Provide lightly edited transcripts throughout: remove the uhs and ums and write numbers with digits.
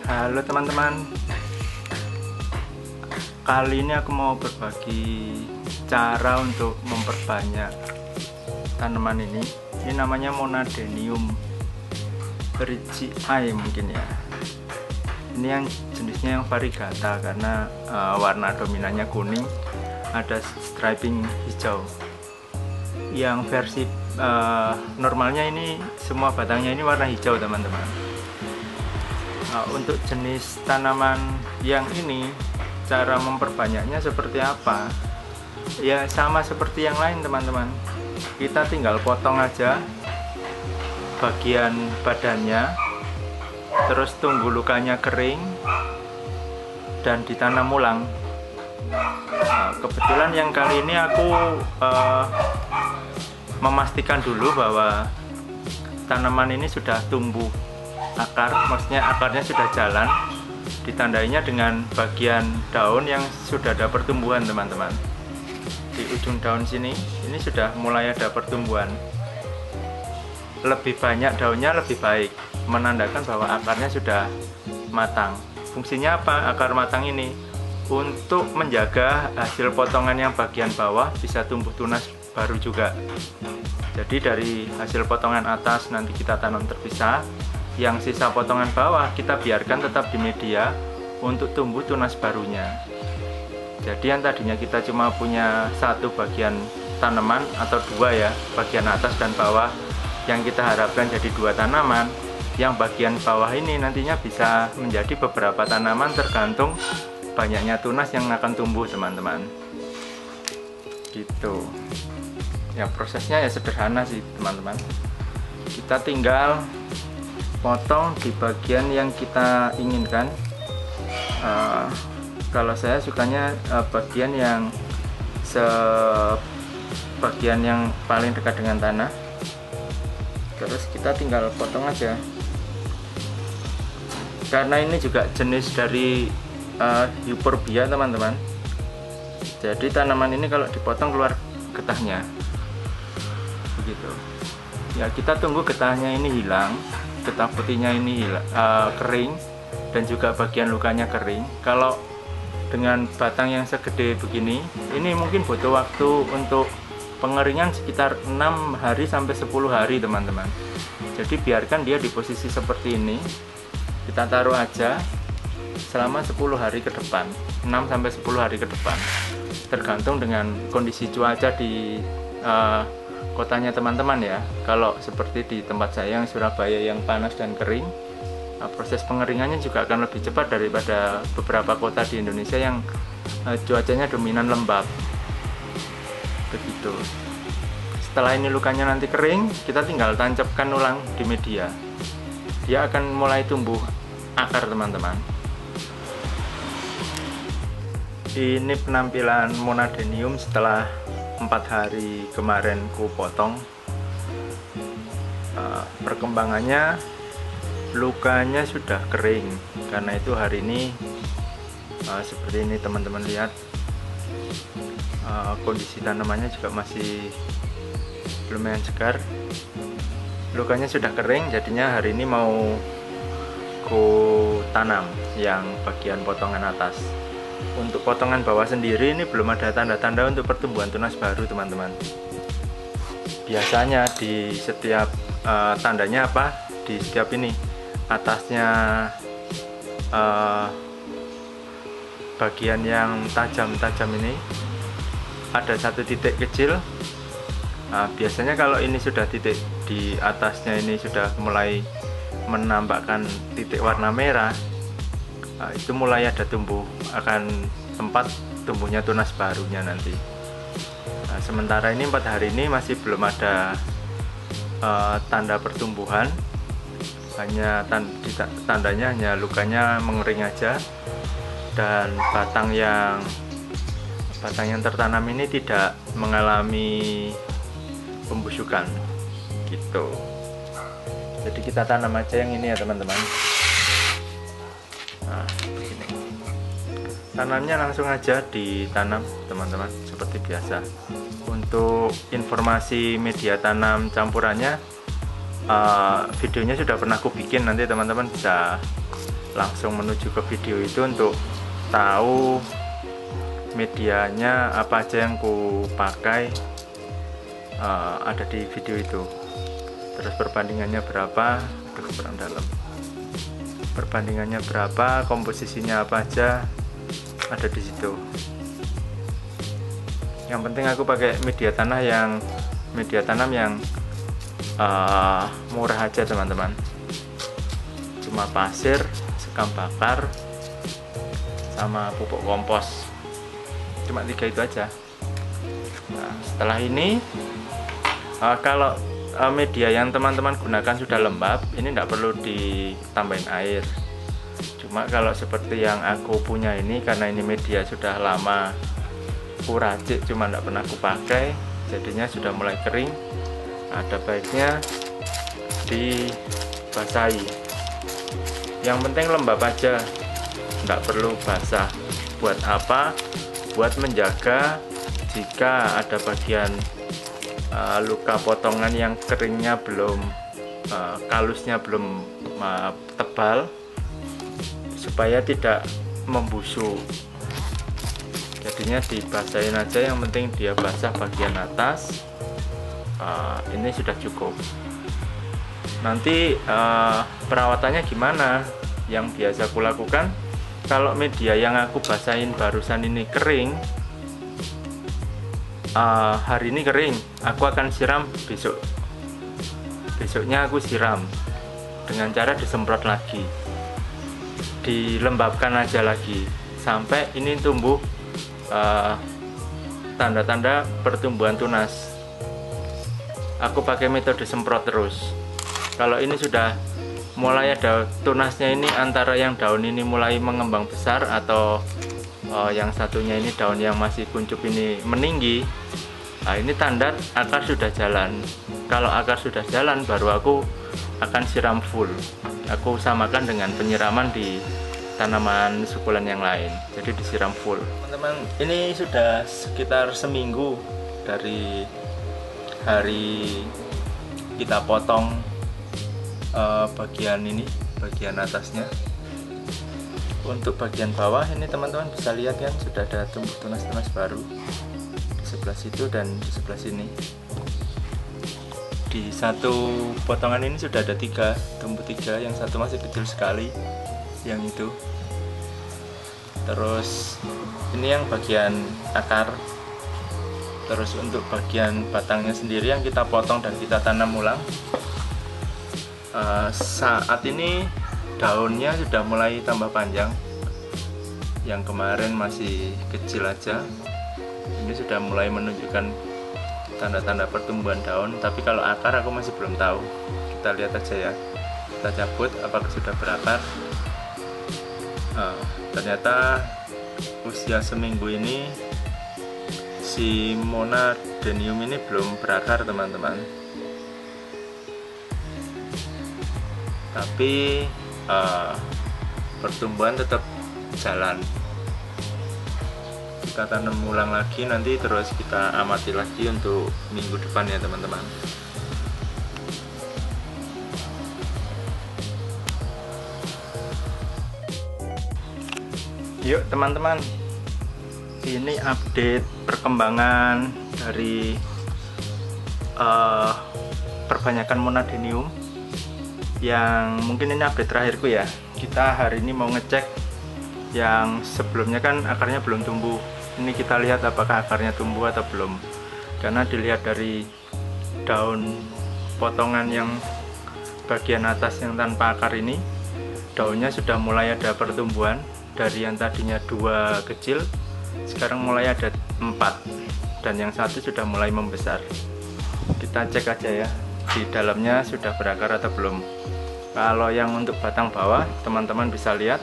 Halo teman-teman, kali ini aku mau berbagi cara untuk memperbanyak tanaman ini. Ini namanya Monadenium Bridgii mungkin ya. Ini yang jenisnya yang variegata karena warna dominannya kuning, ada striping hijau. Yang versi normalnya ini semua batangnya ini warna hijau teman-teman. Untuk jenis tanaman yang ini, cara memperbanyaknya seperti apa? Ya sama seperti yang lain teman-teman. Kita tinggal potong aja bagian badannya, terus tunggu lukanya kering dan ditanam ulang. Kebetulan yang kali ini aku memastikan dulu bahwa tanaman ini sudah tumbuh akar, maksudnya akarnya sudah jalan. Ditandainya dengan bagian daun yang sudah ada pertumbuhan teman-teman. Di ujung daun sini ini sudah mulai ada pertumbuhan. Lebih banyak daunnya lebih baik, menandakan bahwa akarnya sudah matang. Fungsinya apa akar matang ini? Untuk menjaga hasil potongan yang bagian bawah bisa tumbuh tunas baru juga. Jadi dari hasil potongan atas nanti kita tanam terpisah, yang sisa potongan bawah kita biarkan tetap di media untuk tumbuh tunas barunya. Jadi yang tadinya kita cuma punya satu bagian tanaman atau dua ya, bagian atas dan bawah, yang kita harapkan jadi dua tanaman, yang bagian bawah ini nantinya bisa menjadi beberapa tanaman tergantung banyaknya tunas yang akan tumbuh teman-teman. Gitu ya, prosesnya ya sederhana sih teman-teman. Kita tinggal potong di bagian yang kita inginkan. Kalau saya sukanya bagian yang bagian yang paling dekat dengan tanah. Terus kita tinggal potong aja. Karena ini juga jenis dari Euphorbia teman-teman. Jadi tanaman ini kalau dipotong keluar getahnya. Begitu. Ya kita tunggu getahnya ini hilang. Getah putihnya ini kering dan juga bagian lukanya kering. Kalau dengan batang yang segede begini, ini mungkin butuh waktu untuk pengeringan sekitar 6 hari sampai 10 hari teman-teman. Jadi biarkan dia di posisi seperti ini, kita taruh aja selama 10 hari ke depan, 6 sampai 10 hari ke depan, tergantung dengan kondisi cuaca di kotanya teman-teman ya. Kalau seperti di tempat saya yang Surabaya yang panas dan kering, proses pengeringannya juga akan lebih cepat daripada beberapa kota di Indonesia yang cuacanya dominan lembab. Begitu. Setelah ini lukanya nanti kering, kita tinggal tancapkan ulang di media. Dia akan mulai tumbuh akar teman-teman. Ini penampilan Monadenium setelah 4 hari kemarin ku potong. Perkembangannya, lukanya sudah kering. Karena itu hari ini seperti ini teman-teman lihat, kondisi tanamannya juga masih lumayan segar. Lukanya sudah kering, jadinya hari ini mau ku tanam yang bagian potongan atas. Untuk potongan bawah sendiri ini belum ada tanda-tanda untuk pertumbuhan tunas baru teman-teman. Biasanya di setiap tandanya apa? Di setiap ini atasnya bagian yang tajam-tajam ini ada satu titik kecil. Biasanya kalau ini sudah titik di atasnya ini sudah mulai menampakkan titik warna merah, itu mulai ada akan tempat tumbuhnya tunas barunya nanti. Sementara ini 4 hari ini masih belum ada tanda pertumbuhan, hanya tandanya hanya lukanya mengering aja, dan batang yang tertanam ini tidak mengalami pembusukan gitu. Jadi kita tanam aja yang ini ya teman-teman. Nah, begini. tanamnya langsung aja ditanam teman-teman seperti biasa. Untuk informasi media tanam campurannya, videonya sudah pernah aku bikin, nanti teman-teman bisa langsung menuju ke video itu untuk tahu medianya apa aja yang ku pakai. Ada di video itu, terus perbandingannya berapa, kurang dalam, perbandingannya berapa, komposisinya apa aja, ada di situ. Yang penting aku pakai media tanam yang murah aja teman-teman, cuma pasir, sekam bakar, sama pupuk kompos, cuma 3 itu aja. Nah, setelah ini kalau media yang teman-teman gunakan sudah lembab, ini tidak perlu ditambahin air. Cuma kalau seperti yang aku punya ini, karena ini media sudah lama aku racik cuma tidak pernah aku pakai, jadinya sudah mulai kering, ada baiknya dibasahi. Yang penting lembab aja, tidak perlu basah. Buat apa? Buat menjaga jika ada bagian luka potongan yang keringnya belum, kalusnya belum tebal, supaya tidak membusuk. Jadinya dibasahin aja, yang penting dia basah bagian atas. Ini sudah cukup. Nanti perawatannya gimana? Yang biasa aku lakukan, kalau media yang aku basahin barusan ini kering, hari ini kering, aku akan siram besoknya aku siram dengan cara disemprot lagi, dilembabkan aja lagi sampai ini tumbuh tanda-tanda pertumbuhan tunas. Aku pakai metode semprot terus. Kalau ini sudah mulai ada tunasnya, ini antara yang daun ini mulai mengembang besar atau yang satunya ini daun yang masih kuncup ini meninggi, nah ini tanda akar sudah jalan. Kalau akar sudah jalan, baru aku akan siram full. Aku samakan dengan penyiraman di tanaman sukulen yang lain, jadi disiram full. Teman-teman, ini sudah sekitar seminggu dari hari kita potong bagian ini, bagian atasnya. Untuk bagian bawah ini teman-teman bisa lihat kan, sudah ada tumbuh tunas-tunas baru di sebelah situ dan di sebelah sini. Di satu potongan ini sudah ada 3 tumbuh 3, yang satu masih kecil sekali, yang itu. Terus ini yang bagian akar. Terus untuk bagian batangnya sendiri yang kita potong dan kita tanam ulang. Saat ini daunnya sudah mulai tambah panjang. Yang kemarin masih kecil aja, ini sudah mulai menunjukkan tanda-tanda pertumbuhan daun. Tapi kalau akar aku masih belum tahu. Kita lihat aja ya. Kita cabut apakah sudah berakar. Ternyata usia seminggu ini si monadenium ini belum berakar teman-teman. Tapi pertumbuhan tetap jalan. Kita tanam ulang lagi, nanti terus kita amati lagi untuk minggu depan ya teman-teman. Yuk teman-teman, ini update perkembangan dari perbanyakan monadenium. Yang mungkin ini update terakhirku ya. Kita hari ini mau ngecek yang sebelumnya kan akarnya belum tumbuh. Ini kita lihat apakah akarnya tumbuh atau belum. Karena dilihat dari daun potongan yang bagian atas yang tanpa akar ini, daunnya sudah mulai ada pertumbuhan. Dari yang tadinya 2 kecil, sekarang mulai ada 4, dan yang satu sudah mulai membesar. Kita cek aja ya, di dalamnya sudah berakar atau belum. Kalau yang untuk batang bawah, teman-teman bisa lihat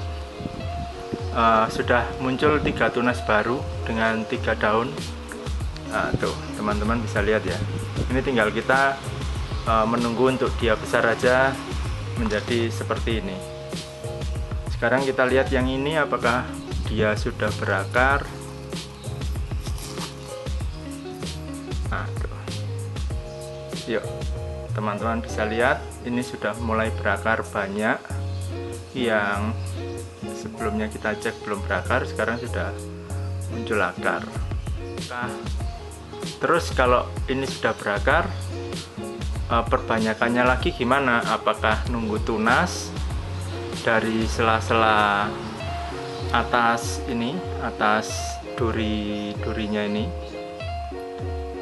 sudah muncul 3 tunas baru dengan 3 daun. Nah, tuh teman-teman bisa lihat ya. Ini tinggal kita menunggu untuk dia besar aja menjadi seperti ini. Sekarang kita lihat yang ini apakah dia sudah berakar. Aduh. Yuk teman-teman bisa lihat ini sudah mulai berakar banyak. Yang sebelumnya kita cek belum berakar, sekarang sudah muncul akar. Nah, terus kalau ini sudah berakar, perbanyakannya lagi gimana? Apakah nunggu tunas dari sela-sela atas ini, atas durinya ini,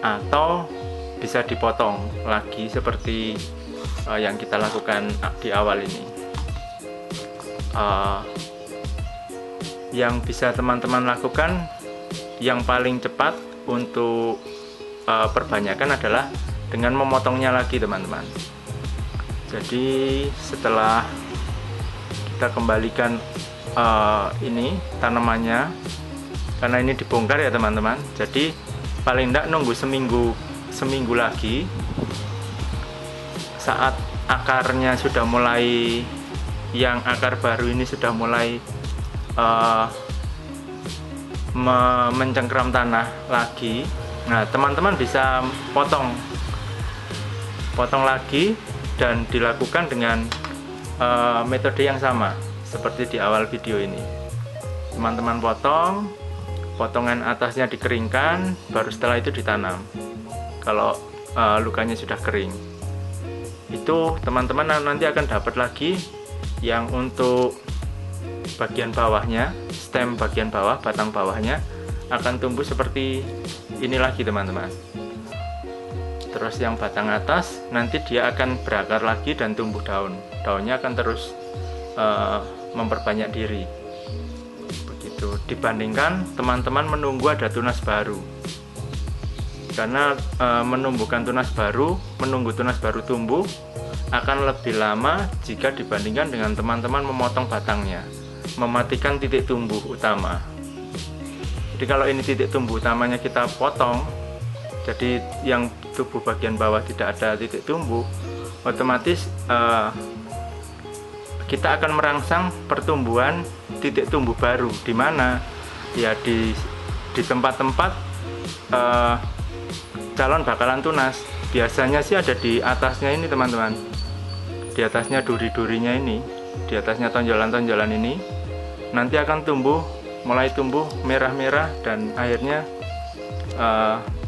atau bisa dipotong lagi seperti yang kita lakukan di awal ini? Yang bisa teman-teman lakukan yang paling cepat untuk perbanyakan adalah dengan memotongnya lagi, teman-teman. Jadi setelah kita kembalikan ini tanamannya, karena ini dibongkar ya teman-teman, jadi paling tidak nunggu seminggu lagi, saat akarnya sudah mulai, yang akar baru ini sudah mulai mencengkram tanah lagi. Nah, teman-teman bisa potong lagi dan dilakukan dengan metode yang sama seperti di awal video ini. Teman-teman potongan atasnya dikeringkan, baru setelah itu ditanam. Kalau lukanya sudah kering, itu teman-teman nanti akan dapat lagi yang untuk bagian bawahnya, stem bagian bawah, batang bawahnya akan tumbuh seperti ini lagi, teman-teman. Terus yang batang atas nanti dia akan berakar lagi dan tumbuh daun. Daunnya akan terus memperbanyak diri. Begitu. Dibandingkan teman-teman menunggu ada tunas baru. Karena menunggu tunas baru tumbuh akan lebih lama jika dibandingkan dengan teman-teman memotong batangnya, mematikan titik tumbuh utama. Jadi kalau ini titik tumbuh utamanya kita potong, jadi yang tubuh bagian bawah tidak ada titik tumbuh, otomatis kita akan merangsang pertumbuhan titik tumbuh baru. Di mana? Ya di tempat-tempat calon bakalan tunas. Biasanya sih ada di atasnya ini, teman-teman. Di atasnya duri-durinya ini, di atasnya tonjolan-tonjolan ini, nanti akan mulai tumbuh merah-merah dan akhirnya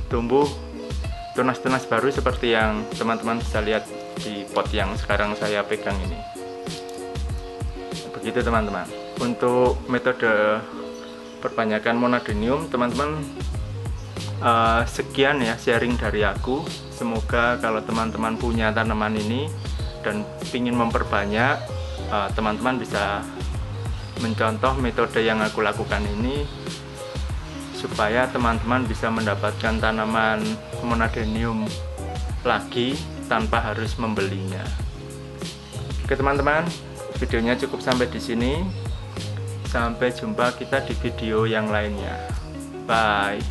tumbuh tunas-tunas baru seperti yang teman-teman bisa lihat di pot yang sekarang saya pegang ini. Begitu teman-teman. Untuk metode perbanyakan monadenium, teman-teman, sekian ya sharing dari aku. Semoga kalau teman-teman punya tanaman ini dan ingin memperbanyak, teman-teman bisa mencontoh metode yang aku lakukan ini, supaya teman-teman bisa mendapatkan tanaman monadenium lagi tanpa harus membelinya. Oke teman-teman, videonya cukup sampai di sini. Sampai jumpa kita di video yang lainnya. Bye.